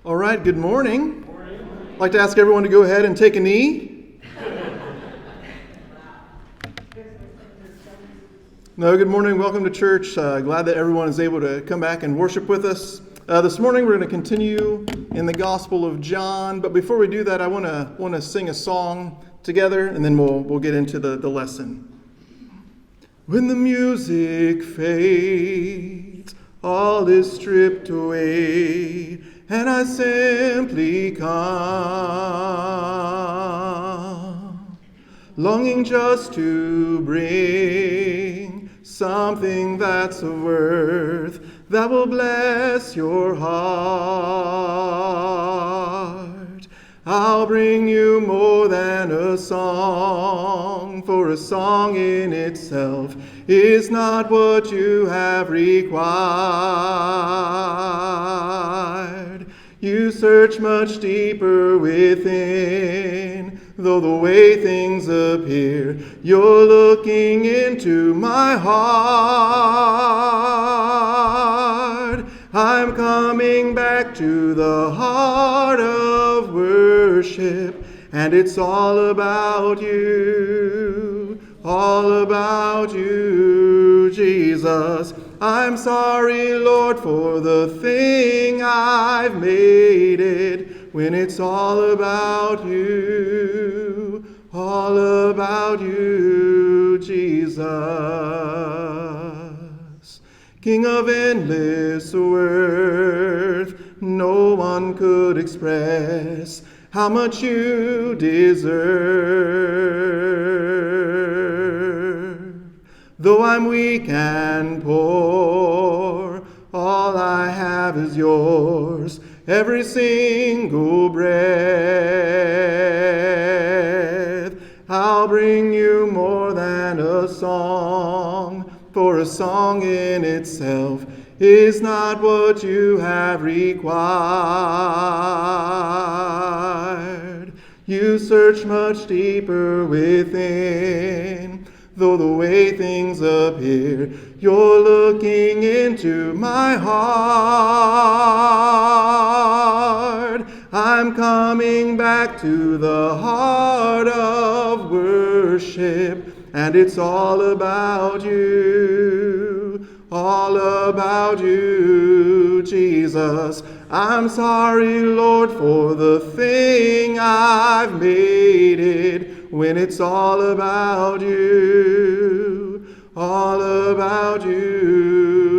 All right, good morning. I'd like to ask everyone to go ahead and take a knee. No, good morning. Welcome to church. Glad that everyone is able to come back and worship with us. This morning we're going to continue in the Gospel of John. But before we do that, I want to sing a song together, and then we'll get into the lesson. When the music fades, all is stripped away, and I simply come, longing just to bring something that's of worth that will bless your heart. I'll bring you more than a song, for a song in itself is not what you have required. You search much deeper within, though the way things appear, you're looking into my heart. I'm coming back to the heart of worship, and it's all about you, Jesus. I'm sorry, Lord, for the thing I've made it, when it's all about you, Jesus. King of endless worth, no one could express how much you deserve. Though I'm weak and poor, all I have is yours, every single breath. I'll bring you more than a song, for a song in itself is not what you have required. You search much deeper within, though the way things appear, you're looking into my heart. I'm coming back to the heart of worship, and it's all about you, Jesus. I'm sorry, Lord, for the thing I've made it, when it's all about you,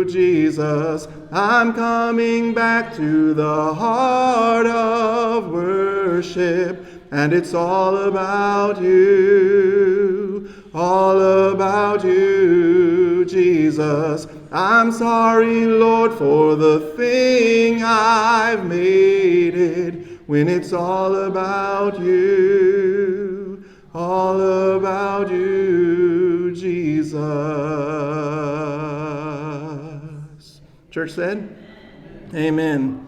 Jesus. I'm coming back to the heart of worship, and it's all about you, Jesus. I'm sorry, Lord, for the thing I've made it, when it's all about you, Jesus. Church said? Amen.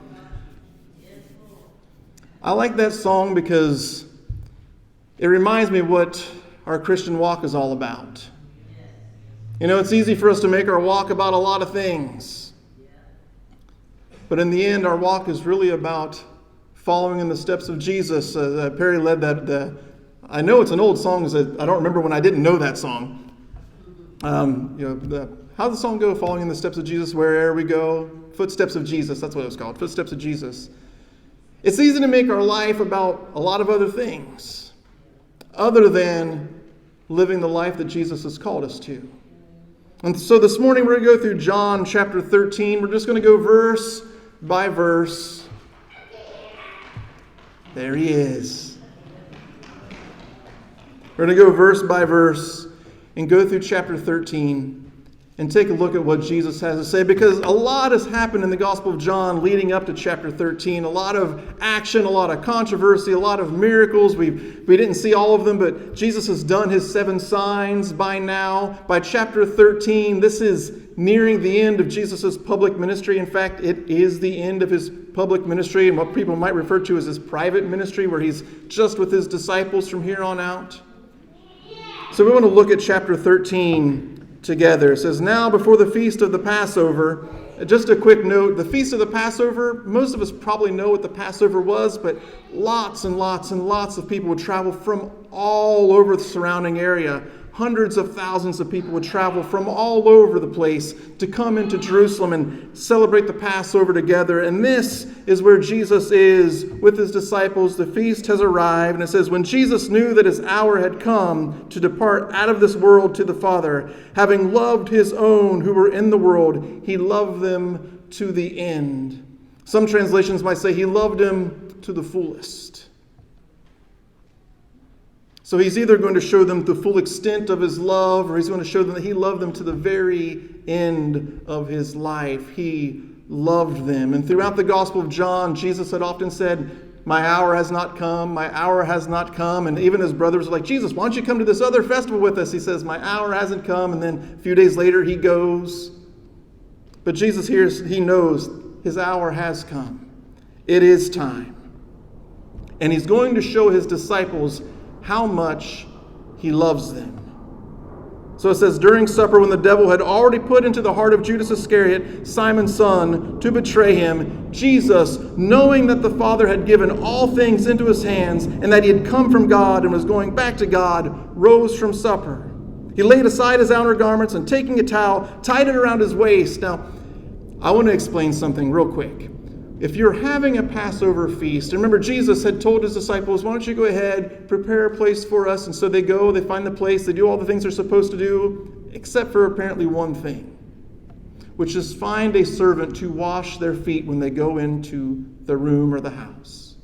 I like that song because it reminds me of what our Christian walk is all about. You know, it's easy for us to make our walk about a lot of things. But in the end, our walk is really about following in the steps of Jesus. Perry led that. I know it's an old song. I don't remember when I didn't know that song. How'd the song go? Following in the steps of Jesus, wherever we go. Footsteps of Jesus. That's what it was called. Footsteps of Jesus. It's easy to make our life about a lot of other things, other than living the life that Jesus has called us to. And so this morning we're going to go through John chapter 13. We're just going to go verse by verse. There he is. We're going to go verse by verse and go through chapter 13 and take a look at what Jesus has to say, because a lot has happened in the Gospel of John leading up to chapter 13. A lot of action, a lot of controversy, a lot of miracles. We didn't see all of them, but Jesus has done his 7 signs by now. By chapter 13, this is nearing the end of Jesus' public ministry. In fact, it is the end of his public ministry and what people might refer to as his private ministry, where he's just with his disciples from here on out. So we want to look at chapter 13 together. It says, now before the feast of the Passover. Just a quick note, the feast of the Passover, most of us probably know what the Passover was, but lots and lots and lots of people would travel from all over the surrounding area. Hundreds of thousands of people would travel from all over the place to come into Jerusalem and celebrate the Passover together. And this is where Jesus is with his disciples. The feast has arrived. And it says, when Jesus knew that his hour had come to depart out of this world to the Father, having loved his own who were in the world, he loved them to the end. Some translations might say he loved them to the fullest. So he's either going to show them the full extent of his love, or he's going to show them that he loved them to the very end of his life. He loved them. And throughout the Gospel of John, Jesus had often said, my hour has not come, my hour has not come. And even his brothers were like, Jesus, why don't you come to this other festival with us? He says, my hour hasn't come. And then a few days later, he goes. But Jesus here, he knows his hour has come. It is time. And he's going to show his disciples how much he loves them. So it says, during supper, when the devil had already put into the heart of Judas Iscariot, Simon's son, to betray him, Jesus, knowing that the Father had given all things into his hands, and that he had come from God and was going back to God, rose from supper. He laid aside his outer garments, and taking a towel, tied it around his waist. Now, I want to explain something real quick. If you're having a Passover feast, and remember Jesus had told his disciples, why don't you go ahead, prepare a place for us. And so they go, they find the place, they do all the things they're supposed to do, except for apparently one thing, which is find a servant to wash their feet when they go into the room or the house.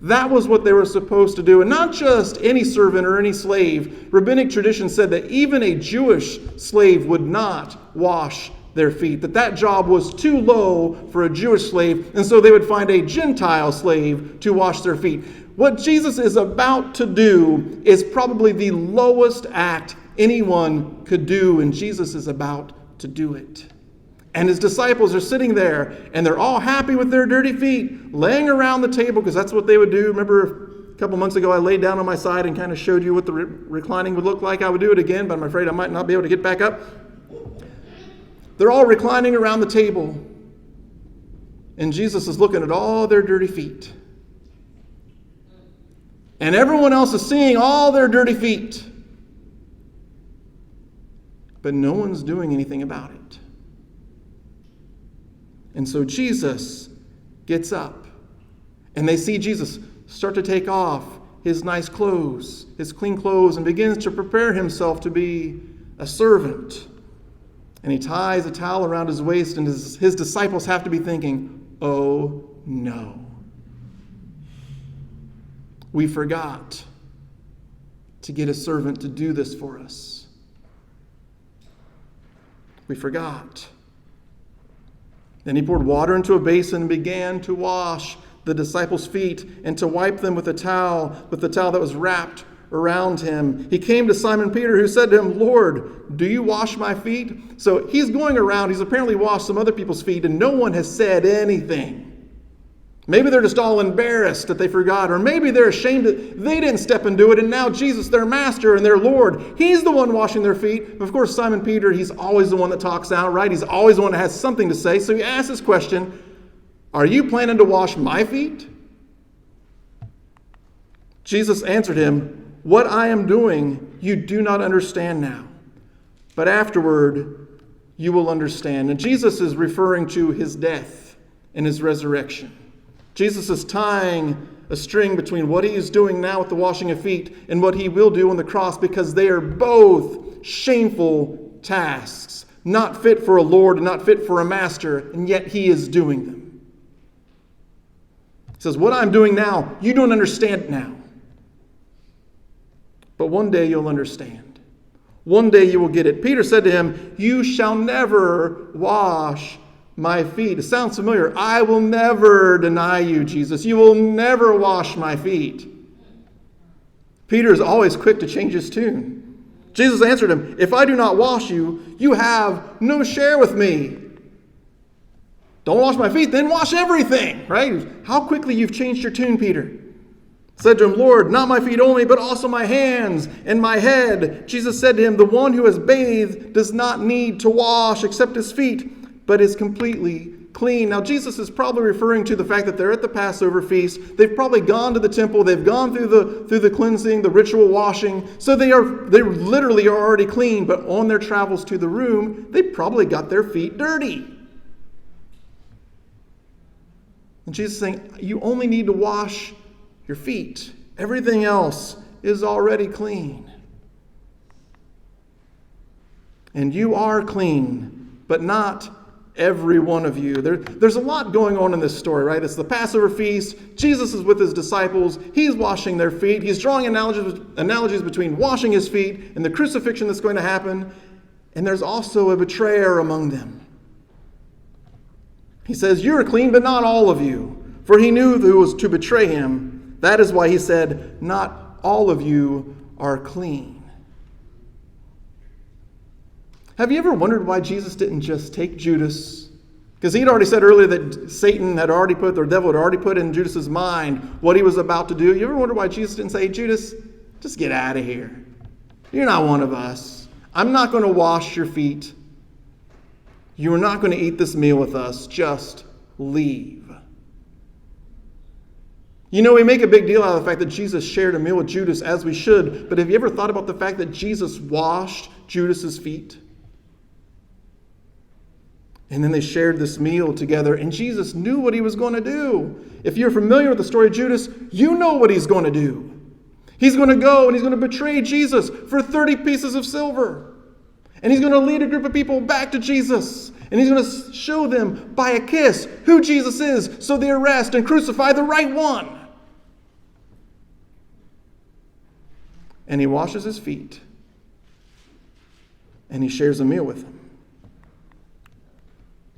That was what they were supposed to do. And not just any servant or any slave. Rabbinic tradition said that even a Jewish slave would not wash their feet, that job was too low for a Jewish slave, and so they would find a Gentile slave to wash their feet. What Jesus is about to do is probably the lowest act anyone could do, and Jesus is about to do it. And his disciples are sitting there, and they're all happy with their dirty feet, laying around the table, because that's what they would do. Remember, a couple months ago, I laid down on my side and kind of showed you what the reclining would look like. I would do it again, but I'm afraid I might not be able to get back up. They're all reclining around the table, and Jesus is looking at all their dirty feet. And everyone else is seeing all their dirty feet. But no one's doing anything about it. And so Jesus gets up, and they see Jesus start to take off his nice clothes, his clean clothes, and begins to prepare himself to be a servant. And he ties a towel around his waist, and his disciples have to be thinking, oh no. We forgot to get a servant to do this for us. We forgot. Then he poured water into a basin and began to wash the disciples' feet and to wipe them with the towel that was wrapped around him. He came to Simon Peter, who said to him, Lord, do you wash my feet? So he's going around, he's apparently washed some other people's feet, and no one has said anything. Maybe they're just all embarrassed that they forgot, or maybe they're ashamed that they didn't step and do it, and now Jesus, their master and their Lord, he's the one washing their feet. But of course, Simon Peter, he's always the one that talks out, right? He's always the one that has something to say. So he asks this question, are you planning to wash my feet? Jesus answered him, what I am doing, you do not understand now, but afterward you will understand. And Jesus is referring to his death and his resurrection. Jesus is tying a string between what he is doing now with the washing of feet and what he will do on the cross, because they are both shameful tasks, not fit for a Lord and not fit for a master, and yet he is doing them. He says, what I'm doing now, you don't understand now. But one day you'll understand. One day you will get it. Peter said to him, you shall never wash my feet. It sounds familiar. I will never deny you, Jesus. You will never wash my feet. Peter is always quick to change his tune. Jesus answered him, if I do not wash you, you have no share with me. Don't wash my feet, then wash everything, right? How quickly you've changed your tune, Peter. said to him, Lord, not my feet only, but also my hands and my head. Jesus said to him, the one who has bathed does not need to wash except his feet, but is completely clean. Now, Jesus is probably referring to the fact that they're at the Passover feast. They've probably gone to the temple. They've gone through the cleansing, the ritual washing. So they literally are already clean. But on their travels to the room, they probably got their feet dirty. And Jesus is saying, you only need to wash your feet. Everything else is already clean. And you are clean, but not every one of you. There's a lot going on in this story, right? It's the Passover feast. Jesus is with his disciples. He's washing their feet. He's drawing analogies between washing his feet and the crucifixion that's going to happen. And there's also a betrayer among them. He says, you are clean, but not all of you. For he knew who was to betray him. That is why he said, not all of you are clean. Have you ever wondered why Jesus didn't just take Judas? Because he'd already said earlier that Satan had already put, or the devil had already put in Judas's mind what he was about to do. You ever wonder why Jesus didn't say, Judas, just get out of here. You're not one of us. I'm not going to wash your feet. You are not going to eat this meal with us. Just leave. You know, we make a big deal out of the fact that Jesus shared a meal with Judas, as we should, but have you ever thought about the fact that Jesus washed Judas's feet? And then they shared this meal together, and Jesus knew what he was going to do. If you're familiar with the story of Judas, you know what he's going to do. He's going to go and he's going to betray Jesus for 30 pieces of silver. And he's going to lead a group of people back to Jesus. And he's going to show them by a kiss who Jesus is, so they arrest and crucify the right one. And he washes his feet. And he shares a meal with them.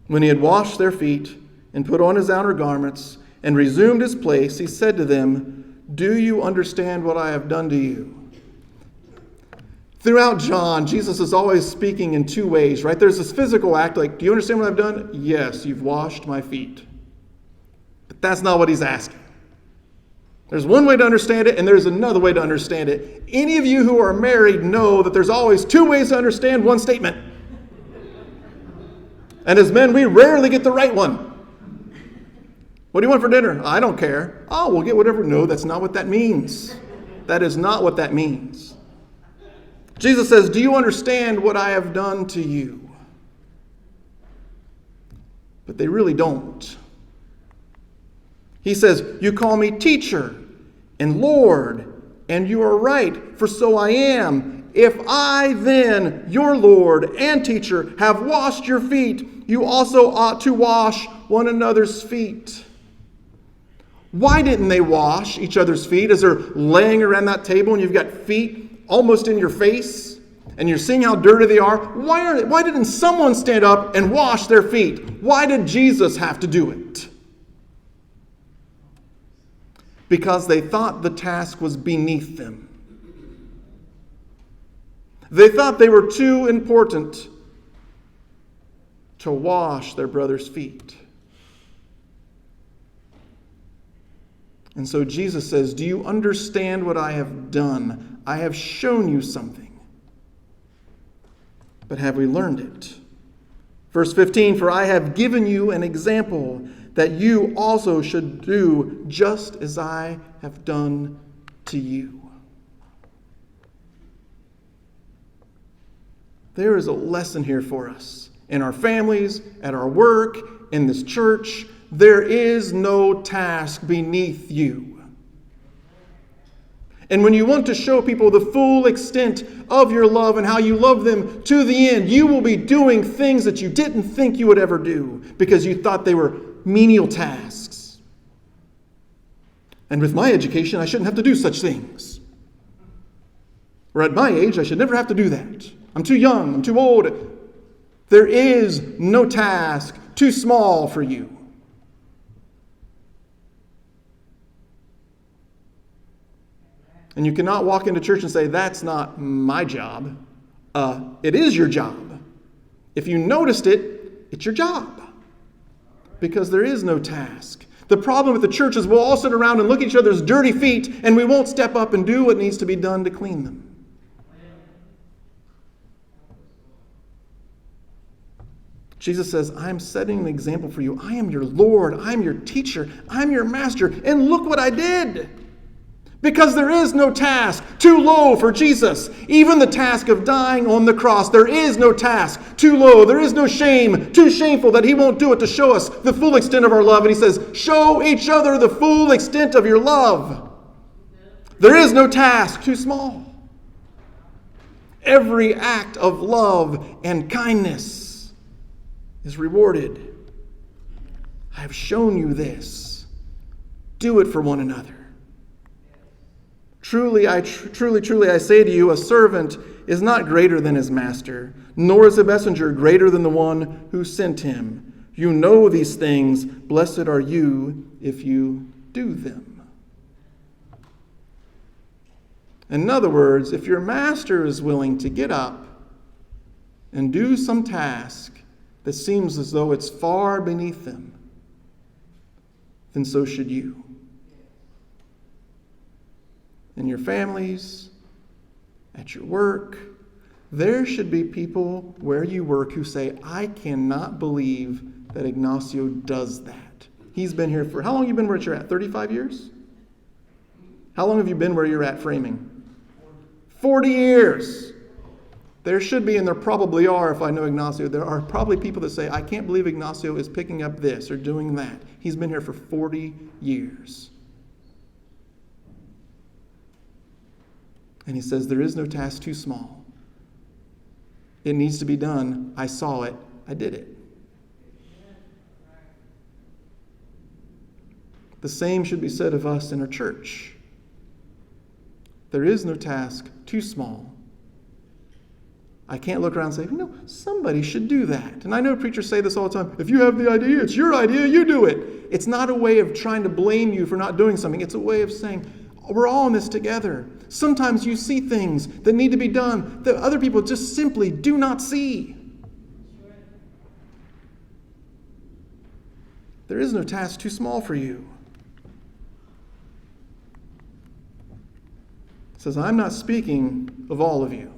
When he had washed their feet and put on his outer garments and resumed his place, he said to them, do you understand what I have done to you? Throughout John, Jesus is always speaking in two ways, right? There's this physical act, like, do you understand what I've done? Yes, you've washed my feet. But that's not what he's asking. There's one way to understand it, and there's another way to understand it. Any of you who are married know that there's always two ways to understand one statement. And as men, we rarely get the right one. What do you want for dinner? I don't care. Oh, we'll get whatever. No, that's not what that means. That is not what that means. Jesus says, do you understand what I have done to you? But they really don't. He says, you call me teacher and Lord, and you are right, for so I am. If I then, your Lord and teacher, have washed your feet, you also ought to wash one another's feet. Why didn't they wash each other's feet as they're laying around that table and you've got feet almost in your face and you're seeing how dirty they are? Why didn't someone stand up and wash their feet? Why did Jesus have to do it? Because they thought the task was beneath them. They thought they were too important to wash their brother's feet. And so Jesus says, do you understand what I have done? I have shown you something. But have we learned it? Verse 15, for I have given you an example that you also should do just as I have done to you. There is a lesson here for us. In our families, at our work, in this church, there is no task beneath you. And when you want to show people the full extent of your love and how you love them to the end, you will be doing things that you didn't think you would ever do because you thought they were menial tasks. And with my education, I shouldn't have to do such things. Or at my age, I should never have to do that. I'm too young, I'm too old. There is no task too small for you. And you cannot walk into church and say, that's not my job. It is your job. If you noticed it, it's your job. Because there is no task. The problem with the church is we'll all sit around and look at each other's dirty feet, and we won't step up and do what needs to be done to clean them. Jesus says, I'm setting an example for you. I am your Lord. I'm your teacher. I'm your master. And look what I did. Because there is no task too low for Jesus. Even the task of dying on the cross, there is no task too low. There is no shame too shameful that he won't do it to show us the full extent of our love. And he says, show each other the full extent of your love. There is no task too small. Every act of love and kindness is rewarded. I have shown you this. Do it for one another. Truly, I say to you, a servant is not greater than his master, nor is a messenger greater than the one who sent him. You know these things. Blessed are you if you do them. In other words, if your master is willing to get up and do some task that seems as though it's far beneath them, then so should you. In your families, at your work, there should be people where you work who say, I cannot believe that Ignacio does that. He's been here for, how long have you been where you're at? 35 years? How long have you been where you're at framing? 40 years. There should be, and there probably are, if I know Ignacio, there are probably people that say, I can't believe Ignacio is picking up this or doing that. He's been here for 40 years. And he says, there is no task too small. It needs to be done. I saw it. I did it. The same should be said of us in our church. There is no task too small. I can't look around and say, no, somebody should do that. And I know preachers say this all the time. If you have the idea, it's your idea, you do it. It's not a way of trying to blame you for not doing something. It's a way of saying, we're all in this together. Sometimes you see things that need to be done that other people just simply do not see. There is no task too small for you. It says, I'm not speaking of all of you.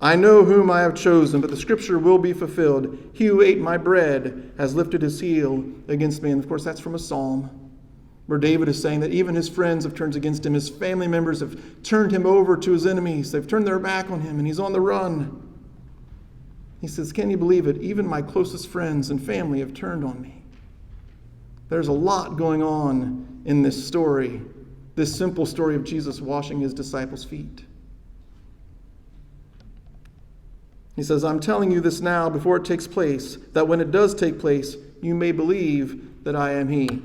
I know whom I have chosen, but the scripture will be fulfilled. He who ate my bread has lifted his heel against me. And of course, that's from a psalm, where David is saying that even his friends have turned against him. His family members have turned him over to his enemies. They've turned their back on him, and he's on the run. He says, can you believe it? Even my closest friends and family have turned on me. There's a lot going on in this story, this simple story of Jesus washing his disciples' feet. He says, I'm telling you this now before it takes place, that when it does take place, you may believe that I am he.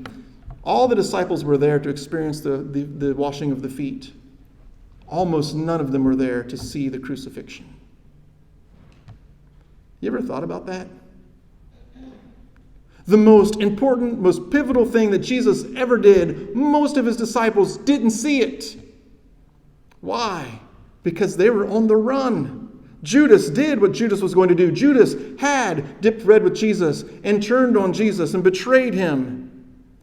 All the disciples were there to experience the washing of the feet. Almost none of them were there to see the crucifixion. You ever thought about that? The most important, most pivotal thing that Jesus ever did, most of his disciples didn't see it. Why? Because they were on the run. Judas did what Judas was going to do. Judas had dipped bread with Jesus and turned on Jesus and betrayed him.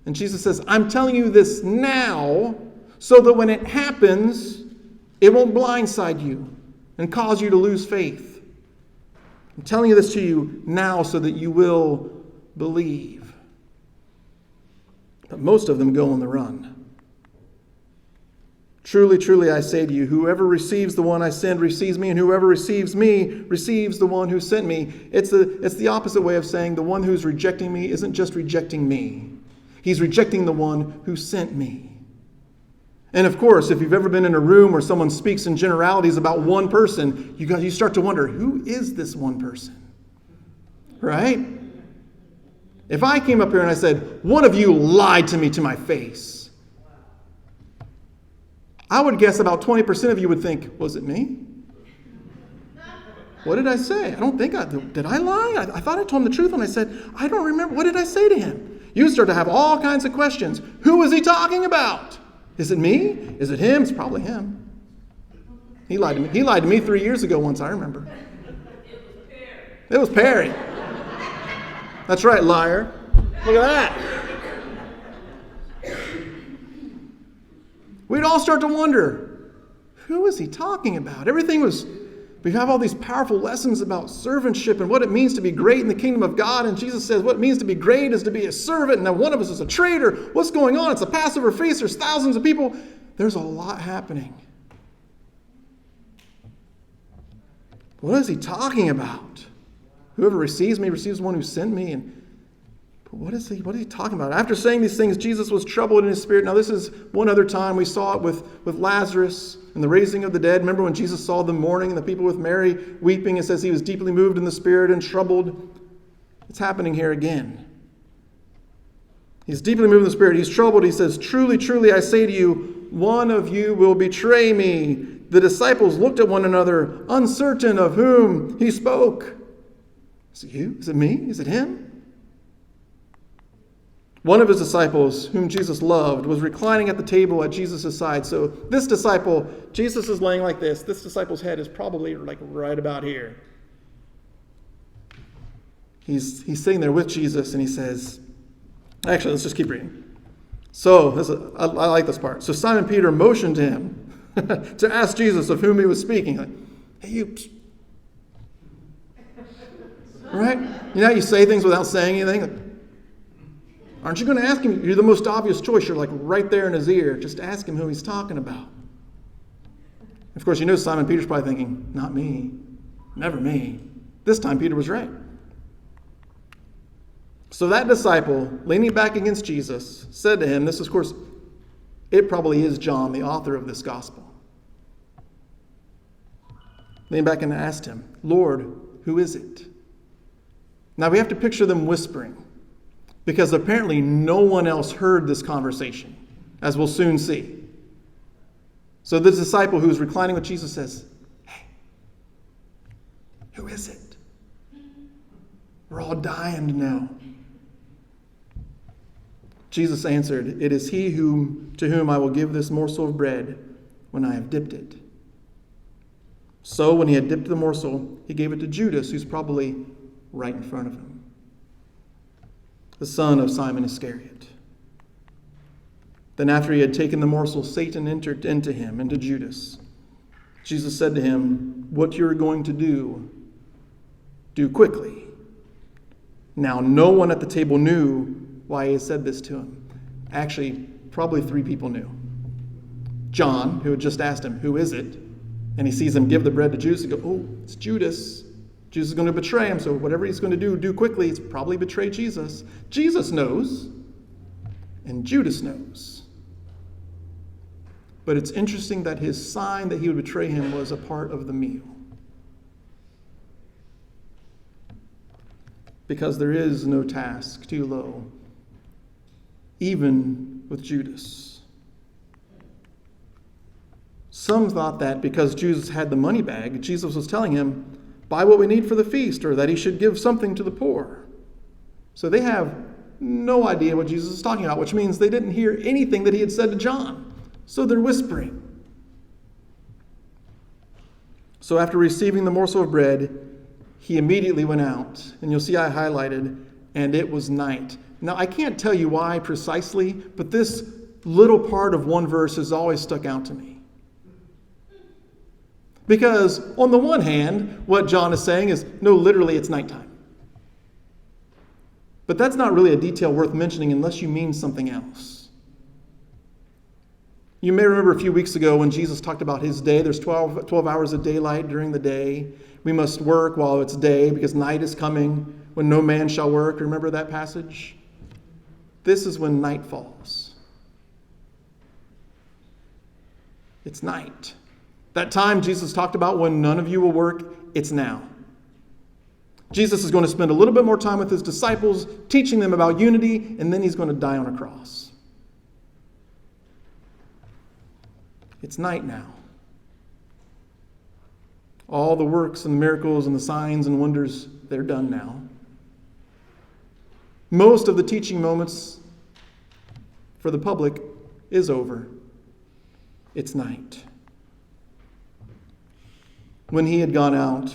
And Jesus says, I'm telling you this now so that when it happens, it won't blindside you and cause you to lose faith. I'm telling you this to you now so that you will believe. But most of them go on the run. Truly, truly, I say to you, whoever receives the one I send receives me, and whoever receives me receives the one who sent me. It's the opposite way of saying the one who's rejecting me isn't just rejecting me. He's rejecting the one who sent me. And of course, if you've ever been in a room where someone speaks in generalities about one person, you start to wonder, who is this one person? Right? If I came up here and I said, one of you lied to me to my face, I would guess about 20% of you would think, was it me? What did I say? I don't think did I lie? I thought I told him the truth when I said, I don't remember. What did I say to him? You start to have all kinds of questions. Who is he talking about? Is it me? Is it him? It's probably him. He lied to me. He lied to me 3 years ago once, I remember. It was Perry. That's right, liar. Look at that. we'd all start to wonder, who is he talking about? We have all these powerful lessons about servantship and what it means to be great in the kingdom of God. And Jesus says what it means to be great is to be a servant. And now one of us is a traitor. What's going on? It's a Passover feast. There's thousands of people. There's a lot happening. What is he talking about? Whoever receives me receives the one who sent me. But what is he talking about? After saying these things, Jesus was troubled in his spirit. Now this is one other time. We saw it with Lazarus and the raising of the dead. Remember when Jesus saw them mourning and the people with Mary weeping? It says he was deeply moved in the spirit and troubled. It's happening here again. He's deeply moved in the spirit. He's troubled. He says, truly, truly, I say to you, one of you will betray me. The disciples looked at one another, uncertain of whom he spoke. Is it you? Is it me? Is it him? One of his disciples, whom Jesus loved, was reclining at the table at Jesus' side. So this disciple, Jesus is laying like this. This disciple's head is probably like right about here. He's sitting there with Jesus and he says, actually, let's just keep reading. So, I like this part. So Simon Peter motioned to him to ask Jesus of whom he was speaking. Like, hey, you. Right? You know how you say things without saying anything? Like, aren't you going to ask him? You're the most obvious choice. You're like right there in his ear. Just ask him who he's talking about. Of course, you know Simon Peter's probably thinking, not me. Never me. This time Peter was right. So that disciple, leaning back against Jesus, said to him, this is, of course, it probably is John, the author of this gospel. Leaned back and asked him, Lord, who is it? Now we have to picture them whispering, because apparently no one else heard this conversation, as we'll soon see. So this disciple who is reclining with Jesus says, hey, who is it? We're all dying to know. Jesus answered, it is he to whom I will give this morsel of bread when I have dipped it. So when he had dipped the morsel, he gave it to Judas, who's probably right in front of him, the son of Simon Iscariot. Then after he had taken the morsel, Satan entered into him, into Judas. Jesus said to him, what you're going to do quickly. Now no one at the table knew why he had said this to him. Actually, probably 3 people knew. John, who had just asked him, who is it? And he sees him give the bread to Judas. He goes, oh, it's Judas. Judas is going to betray him, so whatever he's going to do quickly. It's probably betray Jesus. Jesus knows, and Judas knows. But it's interesting that his sign that he would betray him was a part of the meal. Because there is no task too low, even with Judas. Some thought that because Judas had the money bag, Jesus was telling him, buy what we need for the feast, or that he should give something to the poor. So they have no idea what Jesus is talking about, which means they didn't hear anything that he had said to John. So they're whispering. So after receiving the morsel of bread, he immediately went out. And you'll see I highlighted, and it was night. Now, I can't tell you why precisely, but this little part of one verse has always stuck out to me. Because on the one hand, what John is saying is, no, literally it's nighttime. But that's not really a detail worth mentioning unless you mean something else. You may remember a few weeks ago when Jesus talked about his day. There's 12 hours of daylight during the day. We must work while it's day because night is coming when no man shall work. Remember that passage? This is when night falls. It's night. That time Jesus talked about when none of you will work, it's now. Jesus is going to spend a little bit more time with his disciples, teaching them about unity, and then he's going to die on a cross. It's night now. All the works and the miracles and the signs and wonders, they're done now. Most of the teaching moments for the public is over. It's night. When he had gone out,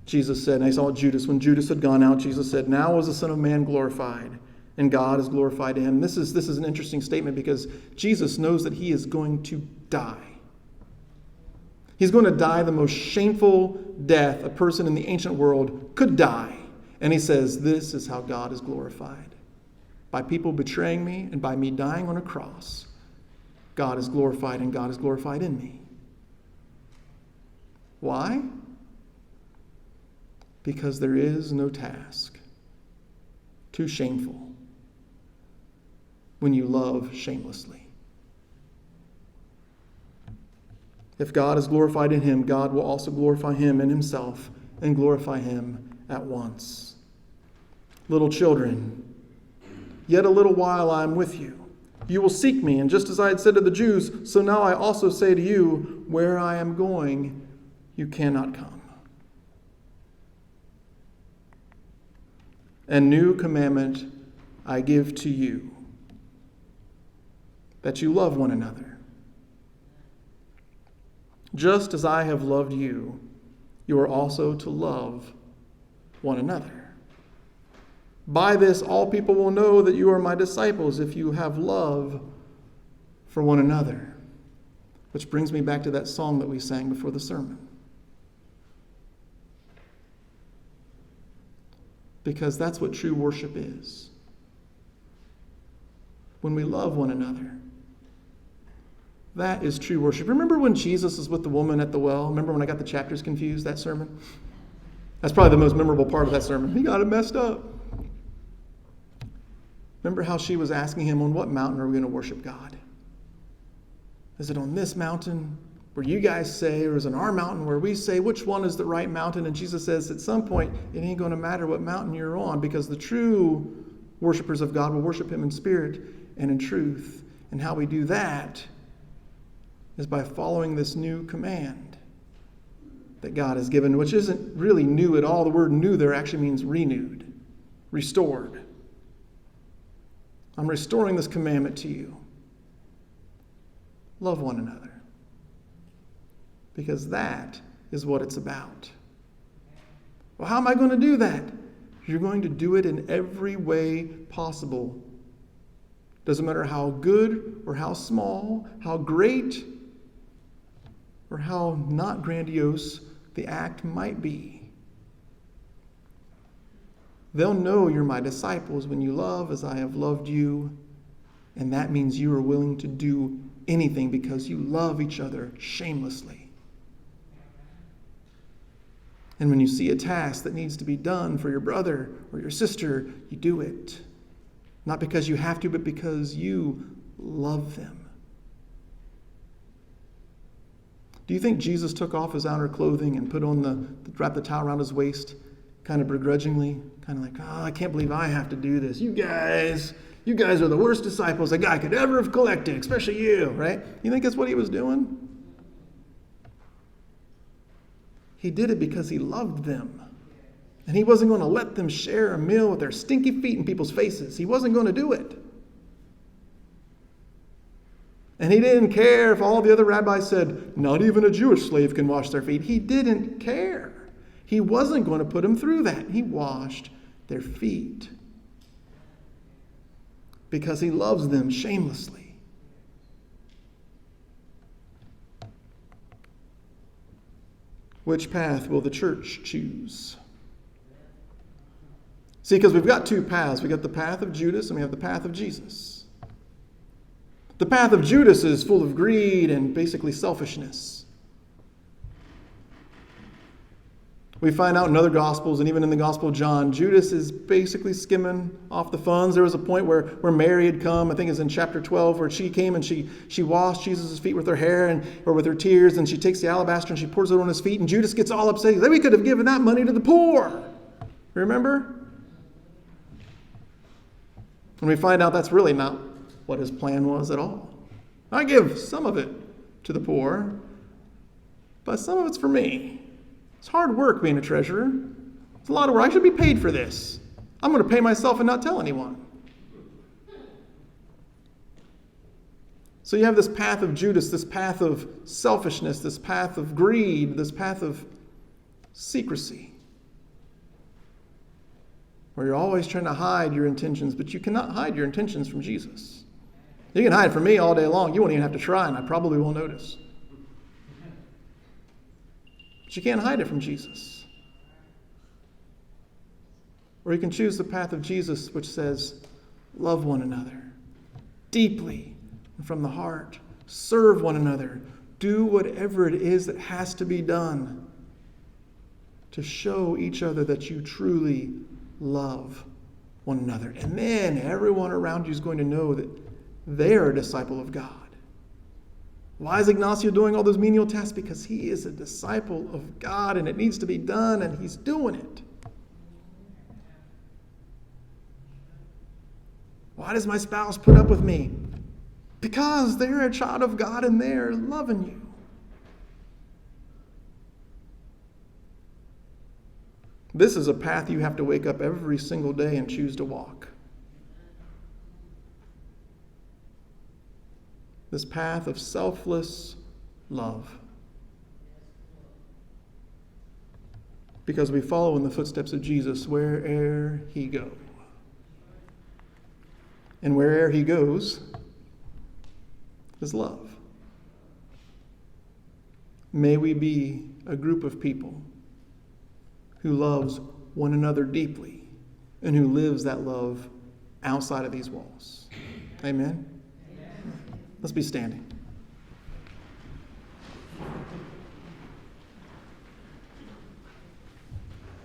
Jesus said, and I saw Judas, when Judas had gone out, Jesus said, now was the Son of Man glorified, and God is glorified in him. This is an interesting statement because Jesus knows that he is going to die. He's going to die the most shameful death a person in the ancient world could die. And he says, this is how God is glorified. By people betraying me and by me dying on a cross, God is glorified and God is glorified in me. Why? Because there is no task too shameful when you love shamelessly. If God is glorified in him, God will also glorify him in himself and glorify him at once. Little children, yet a little while I am with you. You will seek me, and just as I had said to the Jews, so now I also say to you, where I am going, you cannot come. A new commandment I give to you, that you love one another. Just as I have loved you, you are also to love one another. By this, all people will know that you are my disciples if you have love for one another. Which brings me back to that song that we sang before the sermon. Because that's what true worship is. When we love one another. That is true worship. Remember when Jesus was with the woman at the well? Remember when I got the chapters confused, that sermon? That's probably the most memorable part of that sermon. He got it messed up. Remember how she was asking him, on what mountain are we going to worship God? Is it on this mountain where you guys say, or is it on our mountain where we say, which one is the right mountain? And Jesus says, at some point, it ain't going to matter what mountain you're on, because the true worshipers of God will worship him in spirit and in truth. And how we do that is by following this new command that God has given, which isn't really new at all. The word new there actually means renewed, restored. I'm restoring this commandment to you. Love one another. Because that is what it's about. Well, how am I going to do that? You're going to do it in every way possible. Doesn't matter how good or how small, how great or how not grandiose the act might be. They'll know you're my disciples when you love as I have loved you. And that means you are willing to do anything because you love each other shamelessly. And when you see a task that needs to be done for your brother or your sister, you do it. Not because you have to, but because you love them. Do you think Jesus took off his outer clothing and put on wrapped the towel around his waist, kind of begrudgingly, kind of like, oh, I can't believe I have to do this. You guys are the worst disciples a guy could ever have collected, especially you, right? You think that's what he was doing? He did it because he loved them. And he wasn't going to let them share a meal with their stinky feet in people's faces. He wasn't going to do it. And he didn't care if all the other rabbis said, not even a Jewish slave can wash their feet. He didn't care. He wasn't going to put them through that. He washed their feet. Because he loves them shamelessly. Which path will the church choose? See, because we've got two paths. We've got the path of Judas and we have the path of Jesus. The path of Judas is full of greed and basically selfishness. We find out in other Gospels, and even in the Gospel of John, Judas is basically skimming off the funds. There was a point where Mary had come, I think it's in chapter 12, where she came and she washed Jesus' feet with her hair or with her tears, and she takes the alabaster and she pours it on his feet, and Judas gets all upset. He says, we could have given that money to the poor. Remember? And we find out that's really not what his plan was at all. I give some of it to the poor, but some of it's for me. It's hard work being a treasurer. It's a lot of work. I should be paid for this. I'm going to pay myself and not tell anyone. So you have this path of Judas, this path of selfishness, this path of greed, this path of secrecy. where you're always trying to hide your intentions, but you cannot hide your intentions from Jesus. You can hide from me all day long. You won't even have to try, and I probably won't notice. But you can't hide it from Jesus. Or you can choose the path of Jesus, which says, love one another deeply and from the heart. Serve one another. Do whatever it is that has to be done to show each other that you truly love one another. And then everyone around you is going to know that they are a disciple of God. Why is Ignacio doing all those menial tasks? Because he is a disciple of God, and it needs to be done, and he's doing it. Why does my spouse put up with me? Because they're a child of God and they're loving you. This is a path you have to wake up every single day and choose to walk. This path of selfless love. Because we follow in the footsteps of Jesus where'er he go. And where'er he goes is love. May we be a group of people who loves one another deeply and who lives that love outside of these walls. Amen? Let's be standing.